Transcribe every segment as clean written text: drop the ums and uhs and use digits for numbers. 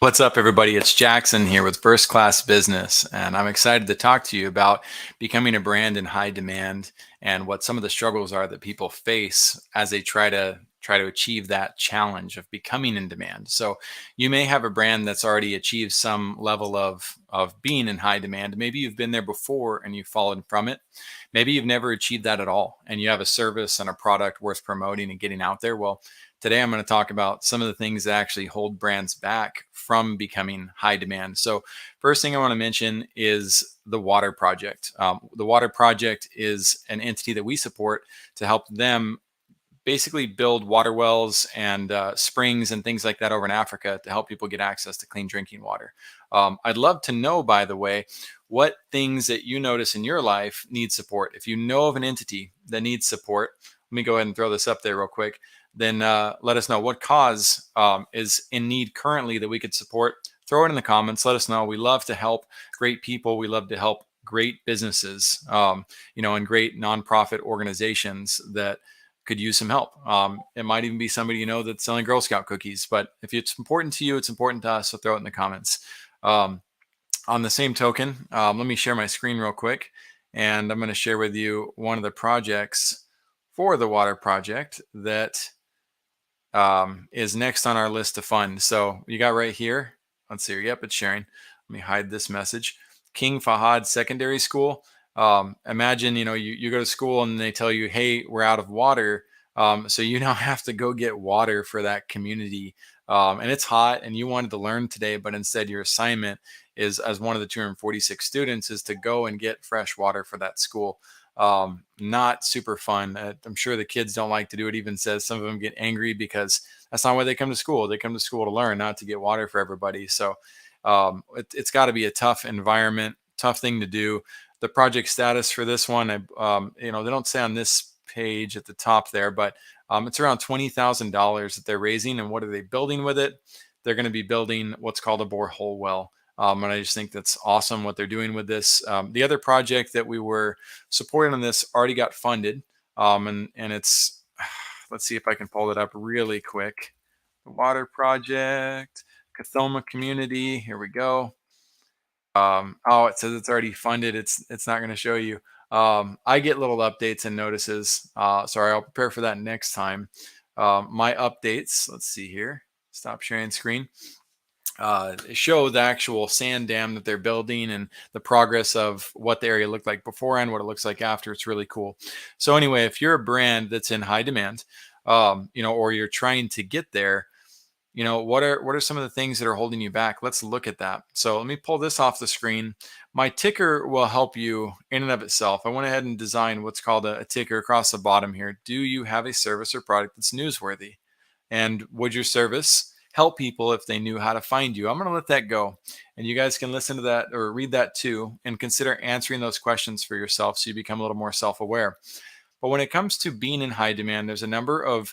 What's up, everybody? It's Jackson here with First Class Business, and I'm excited to talk to you about becoming a brand in high demand and what some of the struggles are that people face as they try to achieve that challenge of becoming in demand. So, you may have a brand that's already achieved some level of being in high demand. Maybe you've been there before and you've fallen from it. Maybe you've never achieved that at all, and you have a service and a product worth promoting and getting out there. Well, today, I'm going to talk about some of the things that actually hold brands back from becoming high demand. So, first thing I want to mention is the Water Project. The Water Project is an entity that we support to help them basically build water wells and springs and things like that over in Africa to help people get access to clean drinking water. I'd love to know, by the way, what things that you notice in your life need support. If you know of an entity that needs support, let me go ahead and throw this up there real quick. Then let us know what cause is in need currently that we could support. Throw it in the comments. Let us know. We love to help great people. We love to help great businesses, and great nonprofit organizations that could use some help. It might even be somebody that's selling Girl Scout cookies. But if it's important to you, it's important to us. So throw it in the comments. Um, on the same token, let me share my screen real quick, and I'm going to share with you one of the projects for the Water Project that is next on our list to fund. So you got right here. Let's see. Yep, it's sharing. Let me hide this message. King Fahad Secondary School. Imagine, you go to school and they tell you, hey, we're out of water. So you now have to go get water for that community. And it's hot and you wanted to learn today, but instead your assignment is, as one of the 246 students, is to go and get fresh water for that school. Not super fun. I'm sure the kids don't like to do it. Even says some of them get angry because that's not why they come to school. They come to school to learn, not to get water for everybody. So it's got to be a tough environment, tough thing to do. The project status for this one, they don't say on this page at the top there, but it's around $20,000 that they're raising. And what are they building with it? They're going to be building what's called a borehole well. And I just think that's awesome what they're doing with this. The other project that we were supporting on this already got funded. And it's, let's see if I can pull it up really quick. The Water Project, Cathoma Community. Here we go. Oh, it says it's already funded. It's not going to show you. I get little updates and notices. Sorry, I'll prepare for that next time. My updates, let's see here. Stop sharing screen. Show the actual sand dam that they're building and the progress of what the area looked like before and what it looks like after. It's really cool. So anyway, if you're a brand that's in high demand, or you're trying to get there, what are some of the things that are holding you back? Let's look at that. So let me pull this off the screen. My ticker will help you in and of itself. I went ahead and designed what's called a ticker across the bottom here. Do you have a service or product that's newsworthy? And would your service help people if they knew how to find you? I'm going to let that go. And you guys can listen to that or read that too and consider answering those questions for yourself so you become a little more self-aware. But when it comes to being in high demand, there's a number of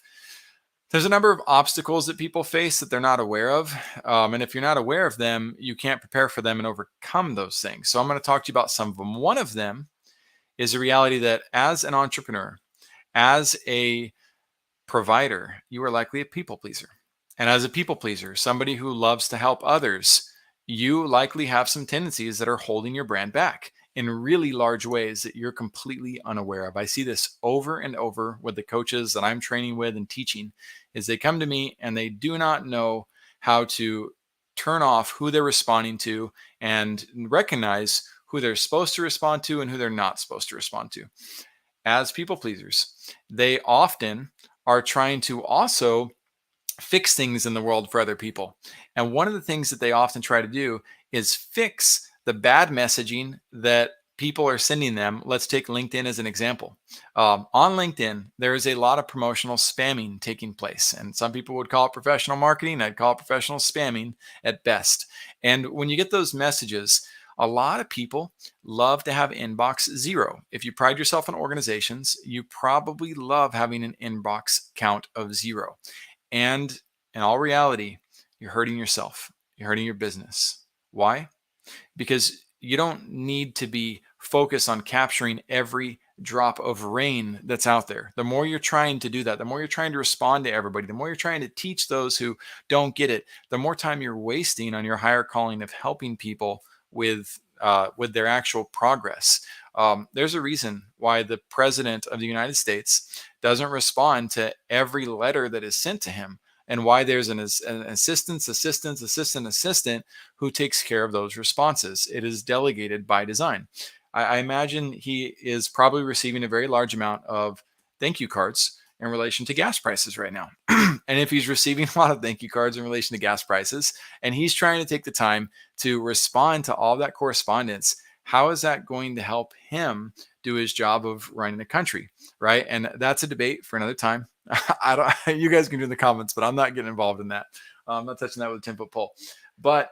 obstacles that people face that they're not aware of. And if you're not aware of them, you can't prepare for them and overcome those things. So I'm going to talk to you about some of them. One of them is the reality that as an entrepreneur, as a provider, you are likely a people pleaser. And as a people pleaser, somebody who loves to help others, you likely have some tendencies that are holding your brand back in really large ways that you're completely unaware of. I see this over and over with the coaches that I'm training with and teaching is they come to me and they do not know how to turn off who they're responding to and recognize who they're supposed to respond to and who they're not supposed to respond to. As people pleasers, they often are trying to also fix things in the world for other people. And one of the things that they often try to do is fix the bad messaging that people are sending them. Let's take LinkedIn as an example. On LinkedIn, there is a lot of promotional spamming taking place. And some people would call it professional marketing. I'd call it professional spamming at best. And when you get those messages, a lot of people love to have inbox zero. If you pride yourself on organizations, you probably love having an inbox count of zero. And in all reality, you're hurting yourself. You're hurting your business. Why? Because you don't need to be focused on capturing every drop of rain that's out there. The more you're trying to do that, the more you're trying to respond to everybody, the more you're trying to teach those who don't get it, the more time you're wasting on your higher calling of helping people with their actual progress. There's a reason why the president of the United States doesn't respond to every letter that is sent to him, and why there's an assistant who takes care of those responses. It is delegated by design. I imagine he is probably receiving a very large amount of thank you cards in relation to gas prices right now. And if he's receiving a lot of thank you cards in relation to gas prices, and he's trying to take the time to respond to all that correspondence, how is that going to help him do his job of running the country? Right. And that's a debate for another time. I don't, you guys can do in the comments, but I'm not getting involved in that. I'm not touching that with a 10-foot pole. But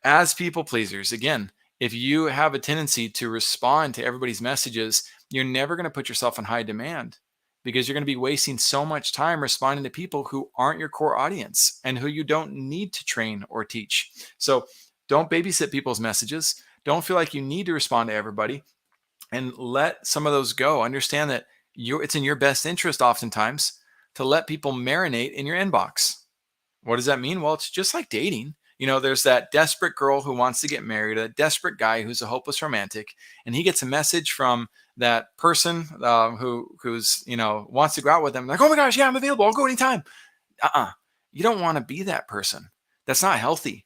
as people pleasers, again, if you have a tendency to respond to everybody's messages, you're never going to put yourself in high demand, because you're going to be wasting so much time responding to people who aren't your core audience and who you don't need to train or teach. So don't babysit people's messages. Don't feel like you need to respond to everybody, and let some of those go. Understand that it's in your best interest oftentimes to let people marinate in your inbox. What does that mean? Well, it's just like dating. There's that desperate girl who wants to get married, a desperate guy who's a hopeless romantic, and he gets a message from that person who's wants to go out with them. Like, oh my gosh, yeah, I'm available. I'll go anytime. You don't want to be that person. That's not healthy.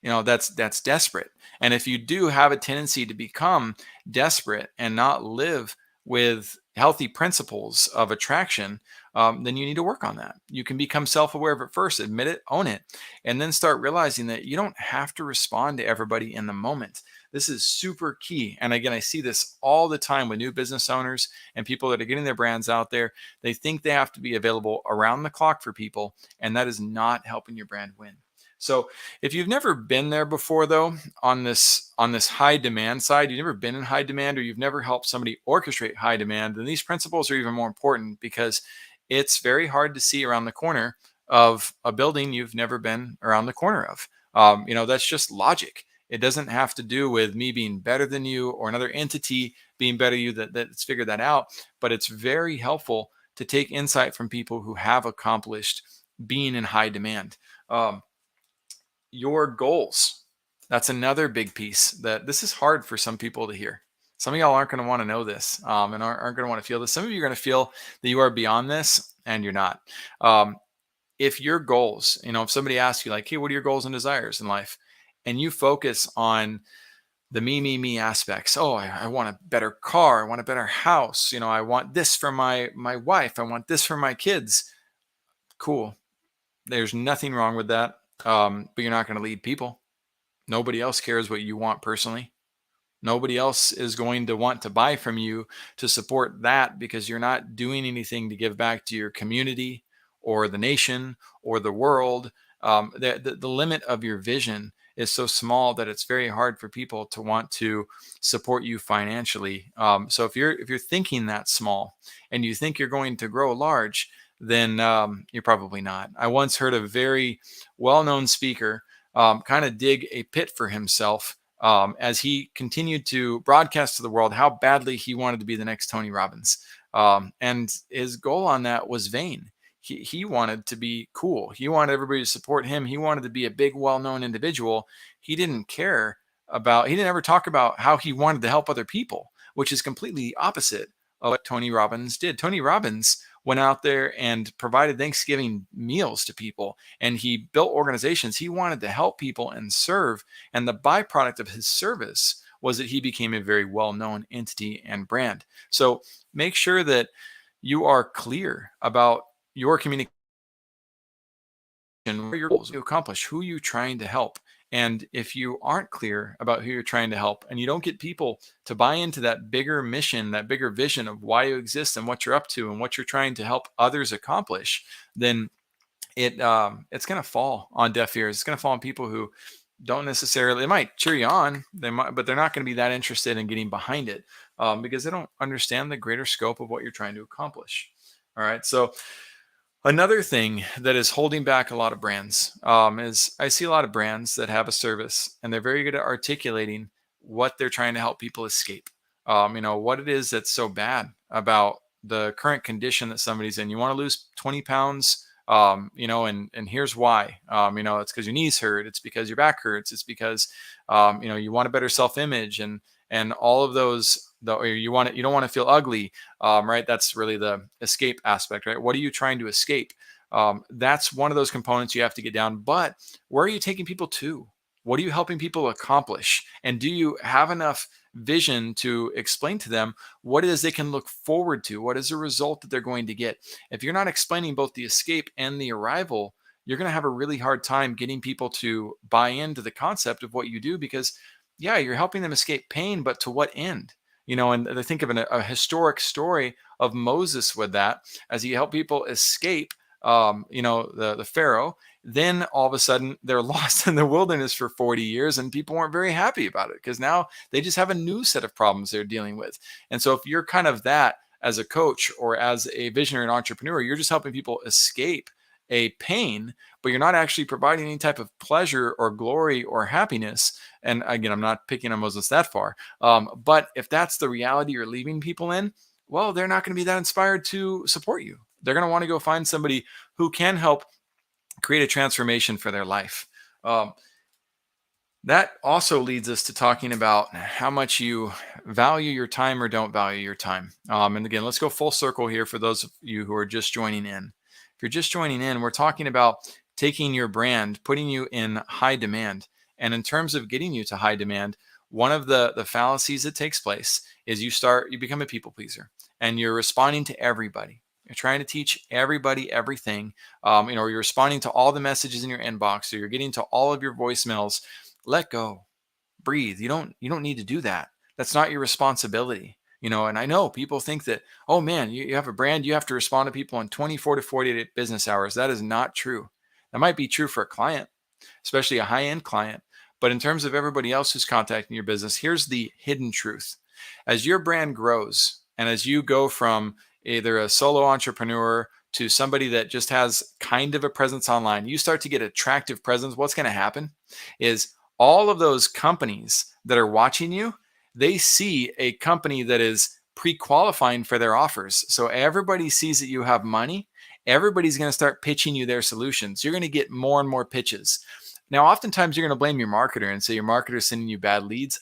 That's desperate. And if you do have a tendency to become desperate and not live with healthy principles of attraction, then you need to work on that. You can become self-aware of it first, admit it, own it, and then start realizing that you don't have to respond to everybody in the moment. This is super key. And again, I see this all the time with new business owners and people that are getting their brands out there. They think they have to be available around the clock for people, and that is not helping your brand win. So if you've never been there before, though, on this high demand side, you've never been in high demand, or you've never helped somebody orchestrate high demand, then these principles are even more important, because it's very hard to see around the corner of a building you've never been around the corner of. That's just logic. It doesn't have to do with me being better than you or another entity being better than you that's figured that out. But it's very helpful to take insight from people who have accomplished being in high demand. Your goals. That's another big piece that this is hard for some people to hear. Some of y'all aren't going to want to know this, and aren't going to want to feel this. Some of you are going to feel that you are beyond this, and you're not. If your goals, if somebody asks you like, hey, what are your goals and desires in life? And you focus on the me aspects. Oh, I want a better car. I want a better house. I want this for my wife. I want this for my kids. Cool. There's nothing wrong with that. But you're not going to lead people. Nobody else cares what you want personally. Nobody else is going to want to buy from you to support that, because you're not doing anything to give back to your community or the nation or the world. The limit of your vision is so small that it's very hard for people to want to support you financially. So if you're thinking that small and you think you're going to grow large, then you're probably not. I once heard a very well-known speaker kind of dig a pit for himself as he continued to broadcast to the world how badly he wanted to be the next Tony Robbins. And his goal on that was vain. He wanted to be cool. He wanted everybody to support him. He wanted to be a big, well-known individual. He didn't he didn't ever talk about how he wanted to help other people, which is completely the opposite of what Tony Robbins did. Tony Robbins went out there and provided Thanksgiving meals to people, and he built organizations. He wanted to help people and serve. And the byproduct of his service was that he became a very well-known entity and brand. So make sure that you are clear about your communication, what are your goals to accomplish, who you're trying to help. And if you aren't clear about who you're trying to help, and you don't get people to buy into that bigger mission, that bigger vision of why you exist and what you're up to and what you're trying to help others accomplish, then it's going to fall on deaf ears. It's going to fall on people who don't necessarily, they might cheer you on, but they're not going to be that interested in getting behind it, because they don't understand the greater scope of what you're trying to accomplish. All right. So another thing that is holding back a lot of brands is I see a lot of brands that have a service, and they're very good at articulating what they're trying to help people escape. What it is that's so bad about the current condition that somebody's in. You want to lose 20 pounds, and here's why. It's because your knees hurt. It's because your back hurts. It's because, you want a better self-image, and all of those. Or you don't want to feel ugly, right? That's really the escape aspect, right? What are you trying to escape? That's one of those components you have to get down. But where are you taking people to? What are you helping people accomplish? And do you have enough vision to explain to them what it is they can look forward to? What is the result that they're going to get? If you're not explaining both the escape and the arrival, you're going to have a really hard time getting people to buy into the concept of what you do, because, yeah, you're helping them escape pain, but to what end? And I think of a historic story of Moses with that, as he helped people escape, the Pharaoh. Then all of a sudden they're lost in the wilderness for 40 years, and people weren't very happy about it because now they just have a new set of problems they're dealing with. And so if you're kind of that as a coach or as a visionary and entrepreneur, you're just helping people escape a pain, but you're not actually providing any type of pleasure or glory or happiness. And again, I'm not picking on Moses that far. But if that's the reality you're leaving people in, well, they're not going to be that inspired to support you. They're going to want to go find somebody who can help create a transformation for their life. That also leads us to talking about how much you value your time or don't value your time. And again, let's go full circle here for those of you who are just joining in. If you're just joining in, we're talking about taking your brand, putting you in high demand. And in terms of getting you to high demand, one of the fallacies that takes place is you become a people pleaser, and you're responding to everybody. You're trying to teach everybody everything, or you're responding to all the messages in your inbox, or you're getting to all of your voicemails. Let go, breathe. You don't need to do that. That's not your responsibility. And I know people think that, oh man, you have a brand, you have to respond to people in 24 to 48 business hours. That is not true. That might be true for a client, especially a high-end client. But in terms of everybody else who's contacting your business, here's the hidden truth. As your brand grows, and as you go from either a solo entrepreneur to somebody that just has kind of a presence online, you start to get attractive presence. What's going to happen is all of those companies that are watching you, they see a company that is pre-qualifying for their offers. So everybody sees that you have money. Everybody's going to start pitching you their solutions. You're going to get more and more pitches. Now, oftentimes you're going to blame your marketer and say your marketer is sending you bad leads.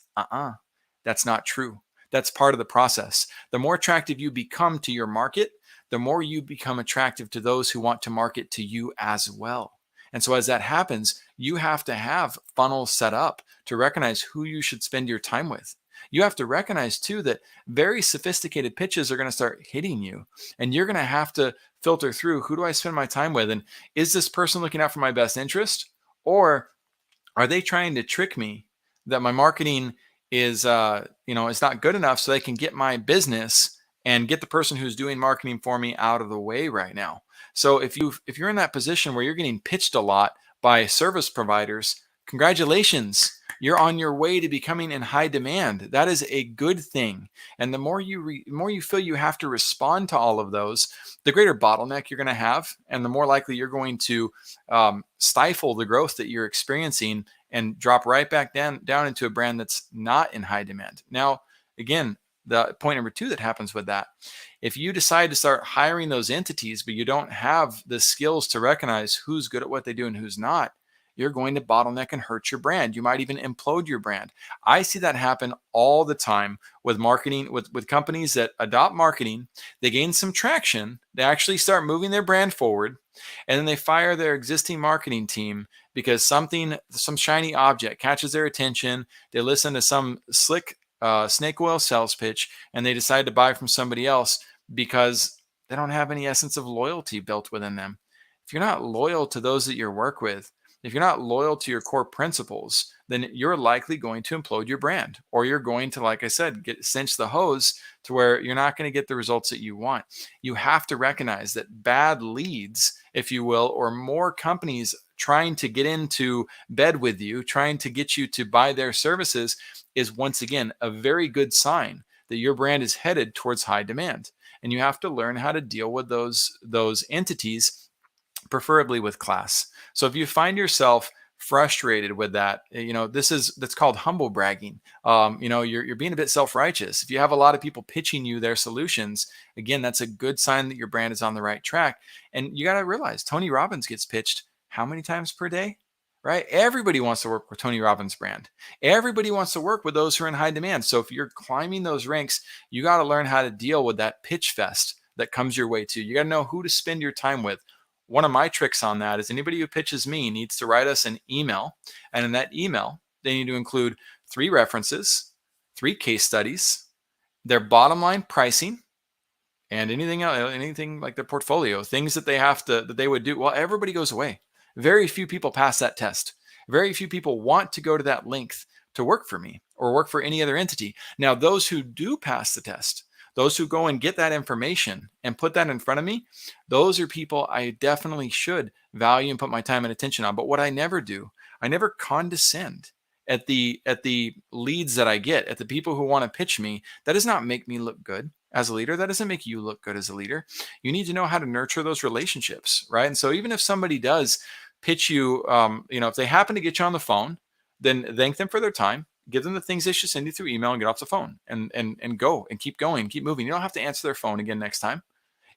That's not true. That's part of the process. The more attractive you become to your market, the more you become attractive to those who want to market to you as well. And so as that happens, you have to have funnels set up to recognize who you should spend your time with. You have to recognize too that very sophisticated pitches are going to start hitting you, and you're going to have to filter through, who do I spend my time with? And is this person looking out for my best interest? Or are they trying to trick me that my marketing is not good enough so they can get my business and get the person who's doing marketing for me out of the way right now? So if you're in that position where you're getting pitched a lot by service providers, congratulations. You're on your way to becoming in high demand. That is a good thing. And the more you feel you have to respond to all of those, the greater bottleneck you're going to have, and the more likely you're going to stifle the growth that you're experiencing and drop right back down into a brand that's not in high demand. Now, again, the point number 2 that happens with that, if you decide to start hiring those entities, but you don't have the skills to recognize who's good at what they do and who's not, you're going to bottleneck and hurt your brand. You might even implode your brand. I see that happen all the time with marketing, with companies that adopt marketing. They gain some traction. They actually start moving their brand forward, and then they fire their existing marketing team because some shiny object catches their attention. They listen to some slick snake oil sales pitch, and they decide to buy from somebody else because they don't have any essence of loyalty built within them. If you're not loyal to those that you work with, if you're not loyal to your core principles, then you're likely going to implode your brand, or you're going to, like I said, cinch the hose to where you're not going to get the results that you want. You have to recognize that bad leads, if you will, or more companies trying to get into bed with you, trying to get you to buy their services, is once again a very good sign that your brand is headed towards high demand. And you have to learn how to deal with those entities, preferably with class. So if you find yourself frustrated with that, that's called humble bragging. You're being a bit self-righteous. If you have a lot of people pitching you their solutions, again, that's a good sign that your brand is on the right track. And you got to realize Tony Robbins gets pitched how many times per day? Right? Everybody wants to work with Tony Robbins brand. Everybody wants to work with those who are in high demand. So if you're climbing those ranks, you got to learn how to deal with that pitch fest that comes your way too. You got to know who to spend your time with. One of my tricks on that is anybody who pitches me needs to write us an email. And in that email, they need to include 3 references, 3 case studies, their bottom line pricing, and anything else, anything like their portfolio, things that they would do. Well, everybody goes away. Very few people pass that test. Very few people want to go to that length to work for me or work for any other entity. Now, those who do pass the test, those who go and get that information and put that in front of me, those are people I definitely should value and put my time and attention on. But what I never do, I never condescend at the leads that I get, at the people who want to pitch me. That does not make me look good as a leader. That doesn't make you look good as a leader. You need to know how to nurture those relationships, right? And so even if somebody does pitch you, if they happen to get you on the phone, then thank them for their time. Give them the things they should send you through email and get off the phone and go and keep going, keep moving. You don't have to answer their phone again next time.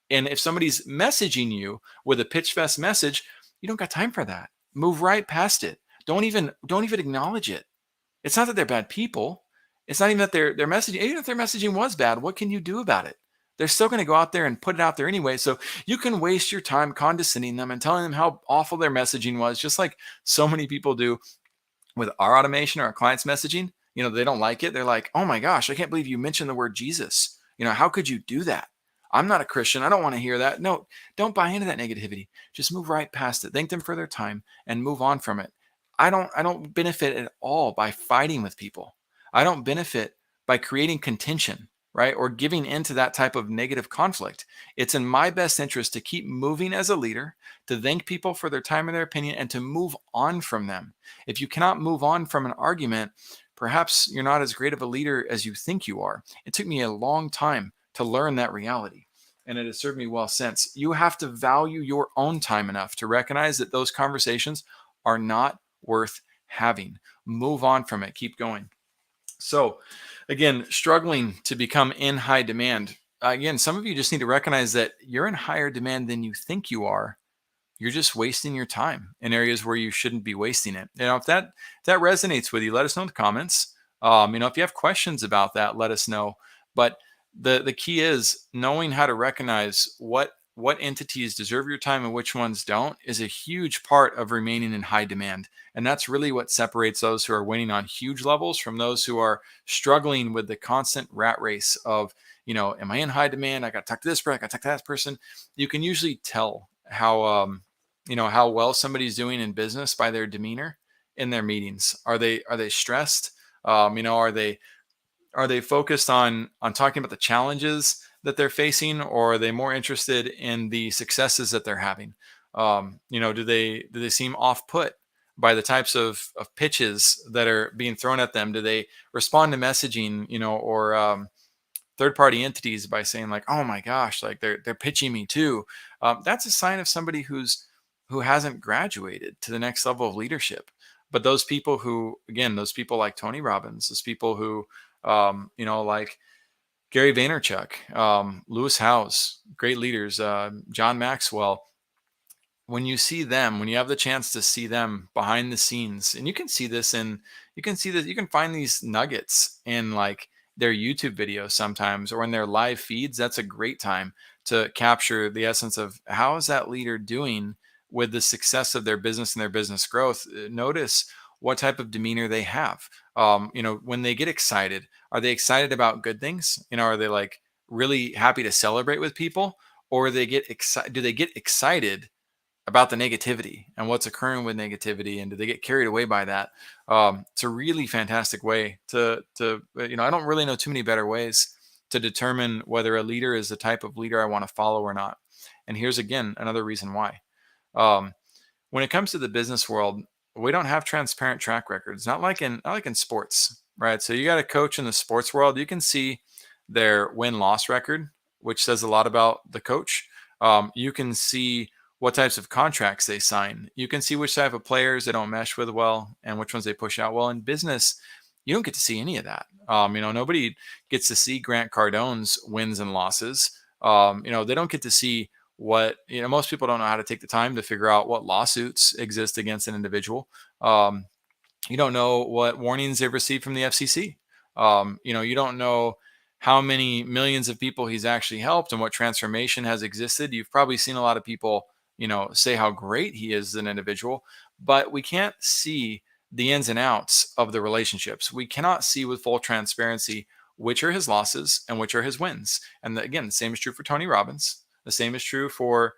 And if somebody's messaging you with a pitch fest message, you don't got time for that. Move right past it. Don't even acknowledge it. It's not that they're bad people. It's not even that their messaging, even if their messaging was bad, what can you do about it? They're still going to go out there and put it out there anyway. So you can waste your time condescending them and telling them how awful their messaging was, just like so many people do with our automation or our clients' messaging. They don't like it. They're like, oh my gosh, I can't believe you mentioned the word Jesus. How could you do that? I'm not a Christian. I don't want to hear that. No, don't buy into that negativity. Just move right past it. Thank them for their time and move on from it. I don't benefit at all by fighting with people. I don't benefit by creating contention, right? Or giving into that type of negative conflict. It's in my best interest to keep moving as a leader, to thank people for their time and their opinion, and to move on from them. If you cannot move on from an argument, perhaps you're not as great of a leader as you think you are. It took me a long time to learn that reality, and it has served me well since. You have to value your own time enough to recognize that those conversations are not worth having. Move on from it. Keep going. So, again, struggling to become in high demand. Again, some of you just need to recognize that you're in higher demand than you think you are. You're just wasting your time in areas where you shouldn't be wasting it. If that resonates with you, let us know in the comments. If you have questions about that, let us know. But the key is knowing how to recognize what entities deserve your time and which ones don't is a huge part of remaining in high demand. And that's really what separates those who are winning on huge levels from those who are struggling with the constant rat race of, am I in high demand? I got to talk to this person, I got to talk to that person. You can usually tell how well somebody's doing in business by their demeanor in their meetings. Are they stressed? Are they focused on talking about the challenges that they're facing, or are they more interested in the successes that they're having? Do they seem off put by the types of pitches that are being thrown at them? Do they respond to messaging, or third party entities by saying like, oh my gosh, like they're pitching me too? That's a sign of somebody who hasn't graduated to the next level of leadership. But those people like Tony Robbins, those people who like Gary Vaynerchuk, Lewis Howes, great leaders, John Maxwell. When you see them, when you have the chance to see them behind the scenes, and you can find these nuggets in like their YouTube videos sometimes, or in their live feeds. That's a great time to capture the essence of how is that leader doing with the success of their business and their business growth. Notice what type of demeanor they have. When they get excited, are they excited about good things? Are they like really happy to celebrate with people, or do they get excited about the negativity and what's occurring with negativity, and do they get carried away by that? It's a really fantastic way to I don't really know too many better ways to determine whether a leader is the type of leader I want to follow or not. And here's again another reason why. When it comes to the business world, we don't have transparent track records, not like in sports, right? So you got a coach in the sports world, you can see their win-loss record, which says a lot about the coach. You can see what types of contracts they sign. You can see which type of players they don't mesh with well and which ones they push out well. In business, you don't get to see any of that. Nobody gets to see Grant Cardone's wins and losses. They don't get to see most people don't know how to take the time to figure out what lawsuits exist against an individual. Um, you don't know what warnings they've received from the FCC. You don't know how many millions of people he's actually helped and what transformation has existed. You've probably seen a lot of people, say how great he is as an individual, but we can't see the ins and outs of the relationships. We cannot see with full transparency which are his losses and which are his wins. And again, the same is true for Tony Robbins. The same is true for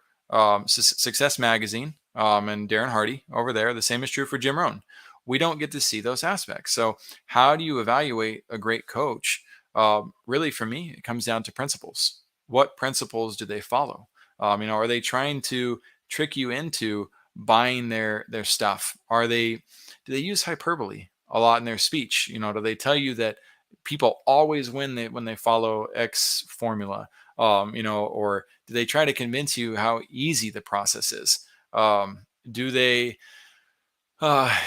Success Magazine and Darren Hardy over there. The same is true for Jim Rohn. We don't get to see those aspects. So, how do you evaluate a great coach? Really, for me, it comes down to principles. What principles do they follow? Are they trying to trick you into buying their stuff? Do they use hyperbole a lot in their speech? Do they tell you that people always win when they follow X formula? Or do they try to convince you how easy the process is? Do they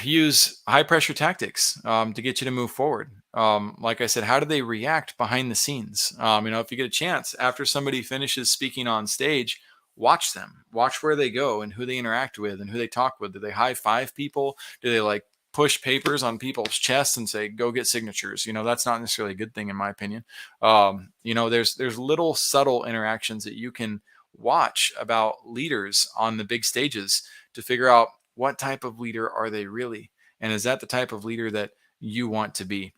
use high pressure tactics to get you to move forward? Like I said, how do they react behind the scenes? If you get a chance after somebody finishes speaking on stage, watch them, watch where they go and who they interact with and who they talk with. Do they high five people? Do they like push papers on people's chests and say, go get signatures? That's not necessarily a good thing in my opinion. There's little subtle interactions that you can watch about leaders on the big stages to figure out what type of leader are they really, and is that the type of leader that you want to be?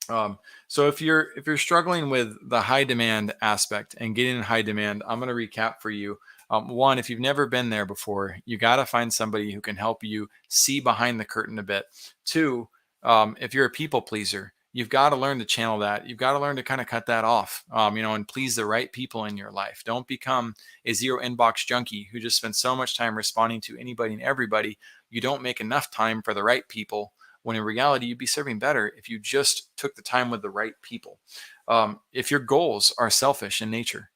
So if you're struggling with the high demand aspect and getting in high demand, I'm going to recap for you. One, if you've never been there before, you got to find somebody who can help you see behind the curtain a bit. Two, if you're a people pleaser, you've got to learn to channel that. You've got to learn to kind of cut that off, and please the right people in your life. Don't become a zero inbox junkie who just spends so much time responding to anybody and everybody. You don't make enough time for the right people, when in reality, you'd be serving better if you just took the time with the right people. If your goals are selfish in nature,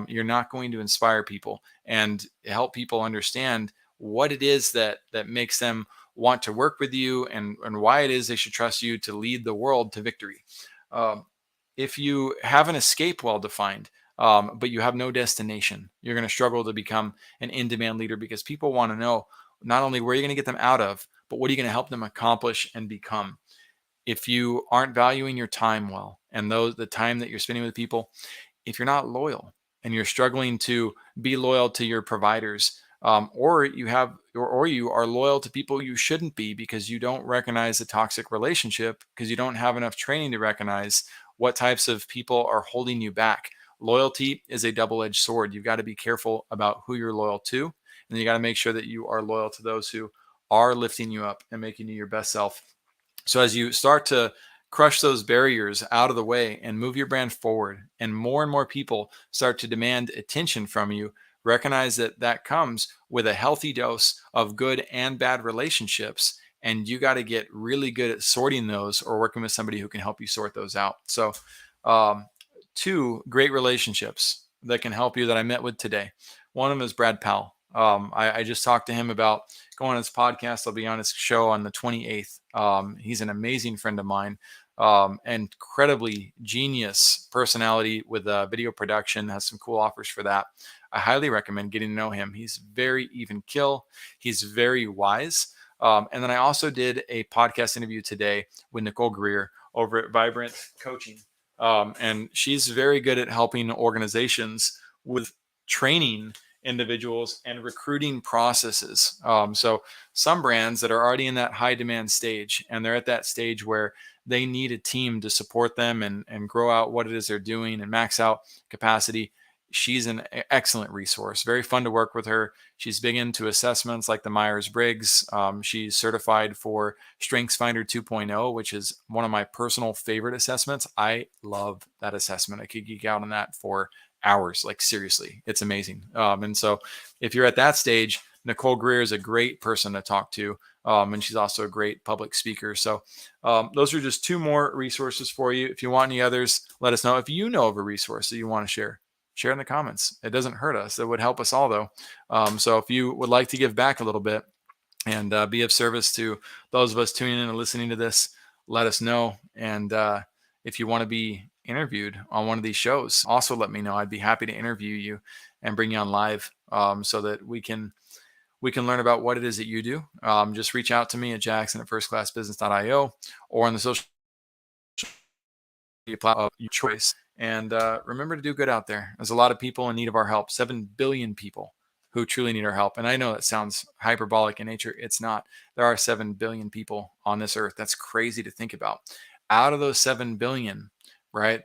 you're not going to inspire people and help people understand what it is that makes them want to work with you, and why it is they should trust you to lead the world to victory. Um, if you have an escape well defined, but you have no destination, you're going to struggle to become an in-demand leader, because people want to know not only where you're going to get them out of, but what are you going to help them accomplish and become. If you aren't valuing your time well, and the time that you're spending with people, if you're not loyal and you're struggling to be loyal to your providers, or you are loyal to people you shouldn't be because you don't recognize the toxic relationship, because you don't have enough training to recognize what types of people are holding you back. Loyalty is a double-edged sword. You've got to be careful about who you're loyal to, and you got to make sure that you are loyal to those who are lifting you up and making you your best self. So as you start to crush those barriers out of the way and move your brand forward, and more people start to demand attention from you, recognize that that comes with a healthy dose of good and bad relationships. And you got to get really good at sorting those, or working with somebody who can help you sort those out. So, um, two great relationships that can help you that I met with today. One of them is Brad Powell. I just talked to him about going on his podcast. I'll be on his show on the 28th. He's an amazing friend of mine, incredibly genius personality with video production, has some cool offers for that. I highly recommend getting to know him. He's very even kill. He's very wise. And then I also did a podcast interview today with Nicole Greer over at Vibrant Coaching. And she's very good at helping organizations with training individuals and recruiting processes. So some brands that are already in that high demand stage, and they're at that stage where they need a team to support them and grow out what it is they're doing and max out capacity. She's an excellent resource. Very fun to work with her. She's big into assessments like the Myers-Briggs. She's certified for StrengthsFinder 2.0, which is one of my personal favorite assessments. I love that assessment. I could geek out on that for hours. Like seriously, it's amazing. And so if you're at that stage, Nicole Greer is a great person to talk to. And she's also a great public speaker. So those are just two more resources for you. If you want any others, let us know. If you know of a resource that you want to share share in the comments. It doesn't hurt us. It would help us all, though. So if you would like to give back a little bit and be of service to those of us tuning in and listening to this, let us know. And if you want to be interviewed on one of these shows, also let me know. I'd be happy to interview you and bring you on live, so that we can learn about what it is that you do. Just reach out to me at Jackson at firstclassbusiness.io or on the social media platform of your choice. And remember to do good out there. There's a lot of people in need of our help. 7 billion people who truly need our help. And I know that sounds hyperbolic in nature. It's not. There are 7 billion people on this earth. That's crazy to think about. Out of those 7 billion, right?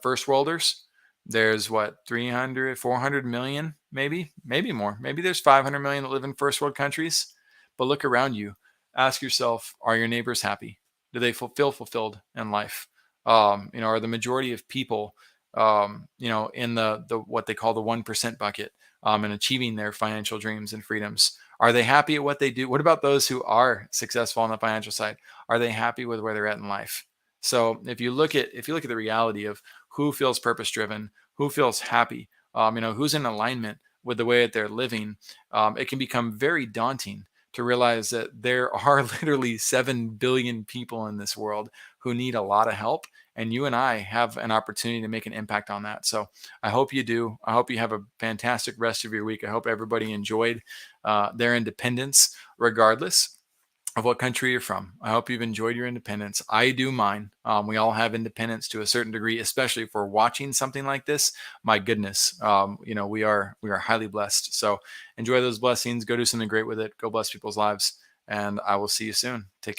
First worlders, there's what, 300, 400 million, maybe more. Maybe there's 500 million that live in first world countries. But look around you. Ask yourself, are your neighbors happy? Do they feel fulfilled in life? Are the majority of people, in the what they call the 1% bucket, and achieving their financial dreams and freedoms? Are they happy at what they do? What about those who are successful on the financial side? Are they happy with where they're at in life? So if you look at the reality of who feels purpose driven, who feels happy, who's in alignment with the way that they're living, it can become very daunting to realize that there are literally 7 billion people in this world who need a lot of help. And you and I have an opportunity to make an impact on that. So I hope you do. I hope you have a fantastic rest of your week. I hope everybody enjoyed their independence, regardless of what country you're from. I hope you've enjoyed your independence. I do mine. We all have independence to a certain degree, especially if we're watching something like this. My goodness, we are highly blessed. So enjoy those blessings. Go do something great with it. Go bless people's lives, and I will see you soon. Take care.